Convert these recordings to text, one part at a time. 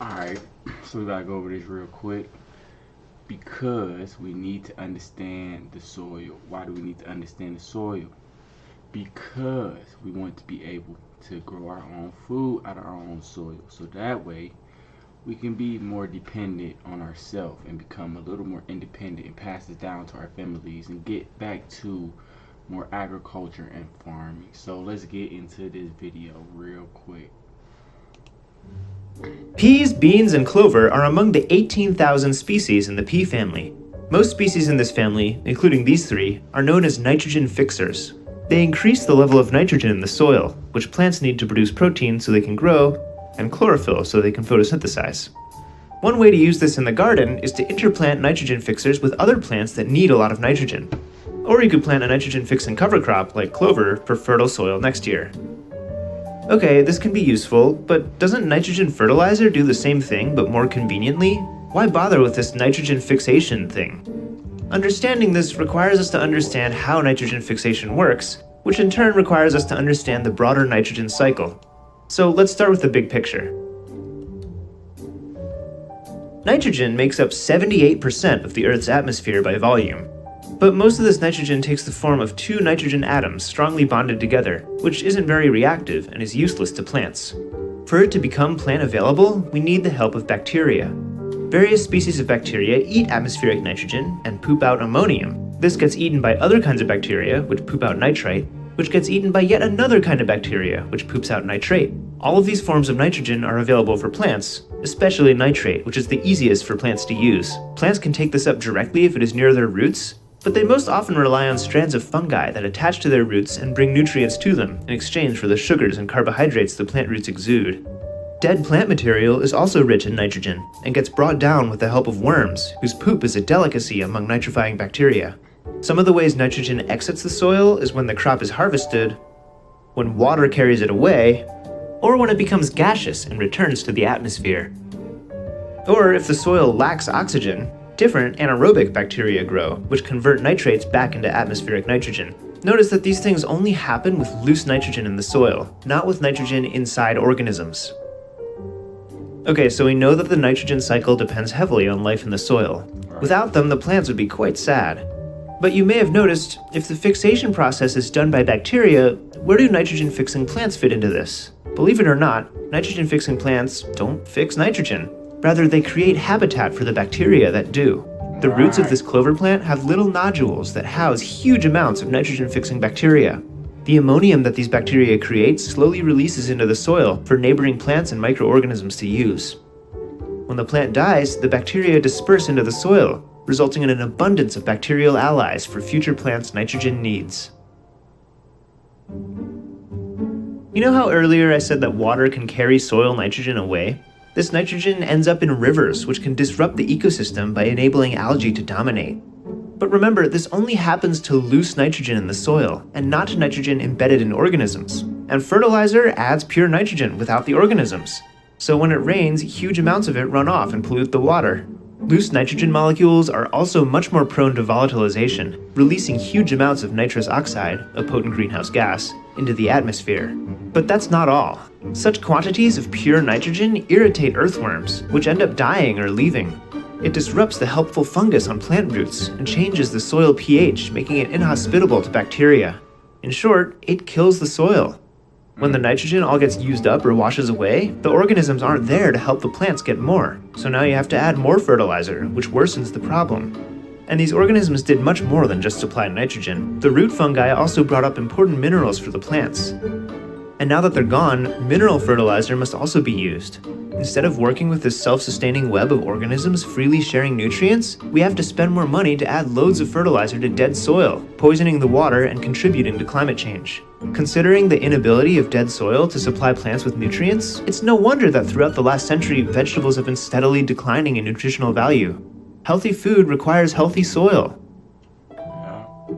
Alright, so we gotta go over this real quick because we need to understand the soil. Why do we need to understand the soil? Because we want to be able to grow our own food out of our own soil. So that way we can be more dependent on ourselves and become a little more independent and pass it down to our families and get back to more agriculture and farming. So let's get into this video real quick. Peas, beans, and clover are among the 18,000 species in the pea family. Most species in this family, including these three, are known as nitrogen fixers. They increase the level of nitrogen in the soil, which plants need to produce protein so they can grow, and chlorophyll so they can photosynthesize. One way to use this in the garden is to interplant nitrogen fixers with other plants that need a lot of nitrogen. Or you could plant a nitrogen fixing cover crop like clover for fertile soil next year. Okay, this can be useful, but doesn't nitrogen fertilizer do the same thing but more conveniently? Why bother with this nitrogen fixation thing? Understanding this requires us to understand how nitrogen fixation works, which in turn requires us to understand the broader nitrogen cycle. So let's start with the big picture. Nitrogen makes up 78% of the Earth's atmosphere by volume. But most of this nitrogen takes the form of two nitrogen atoms strongly bonded together, which isn't very reactive and is useless to plants. For it to become plant available, we need the help of bacteria. Various species of bacteria eat atmospheric nitrogen and poop out ammonium. This gets eaten by other kinds of bacteria, which poop out nitrite, which gets eaten by yet another kind of bacteria, which poops out nitrate. All of these forms of nitrogen are available for plants, especially nitrate, which is the easiest for plants to use. Plants can take this up directly if it is near their roots, but they most often rely on strands of fungi that attach to their roots and bring nutrients to them in exchange for the sugars and carbohydrates the plant roots exude. Dead plant material is also rich in nitrogen and gets brought down with the help of worms, whose poop is a delicacy among nitrifying bacteria. Some of the ways nitrogen exits the soil is when the crop is harvested, when water carries it away, or when it becomes gaseous and returns to the atmosphere. Or if the soil lacks oxygen, different anaerobic bacteria grow, which convert nitrates back into atmospheric nitrogen. Notice that these things only happen with loose nitrogen in the soil, not with nitrogen inside organisms. Okay, so we know that the nitrogen cycle depends heavily on life in the soil. Without them, the plants would be quite sad. But you may have noticed, if the fixation process is done by bacteria, where do nitrogen-fixing plants fit into this? Believe it or not, nitrogen-fixing plants don't fix nitrogen. Rather, they create habitat for the bacteria that do. The roots of this clover plant have little nodules that house huge amounts of nitrogen-fixing bacteria. The ammonium that these bacteria create slowly releases into the soil for neighboring plants and microorganisms to use. When the plant dies, the bacteria disperse into the soil, resulting in an abundance of bacterial allies for future plants' nitrogen needs. You know how earlier I said that water can carry soil nitrogen away? This nitrogen ends up in rivers, which can disrupt the ecosystem by enabling algae to dominate. But remember, this only happens to loose nitrogen in the soil, and not to nitrogen embedded in organisms. And fertilizer adds pure nitrogen without the organisms. So when it rains, huge amounts of it run off and pollute the water. Loose nitrogen molecules are also much more prone to volatilization, releasing huge amounts of nitrous oxide, a potent greenhouse gas, into the atmosphere. But that's not all. Such quantities of pure nitrogen irritate earthworms, which end up dying or leaving. It disrupts the helpful fungus on plant roots and changes the soil pH, making it inhospitable to bacteria. In short, it kills the soil. When the nitrogen all gets used up or washes away, the organisms aren't there to help the plants get more. So now you have to add more fertilizer, which worsens the problem. And these organisms did much more than just supply nitrogen. The root fungi also brought up important minerals for the plants. And now that they're gone, mineral fertilizer must also be used. Instead of working with this self-sustaining web of organisms freely sharing nutrients, we have to spend more money to add loads of fertilizer to dead soil, poisoning the water and contributing to climate change. Considering the inability of dead soil to supply plants with nutrients, it's no wonder that throughout the last century, vegetables have been steadily declining in nutritional value. Healthy food requires healthy soil.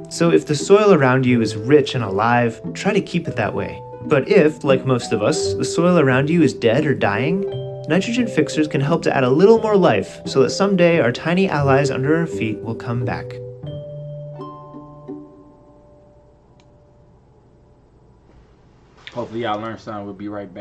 So if the soil around you is rich and alive, try to keep it that way. But if, like most of us, the soil around you is dead or dying, nitrogen fixers can help to add a little more life so that someday our tiny allies under our feet will come back. Hopefully y'all learned something. We'll be right back.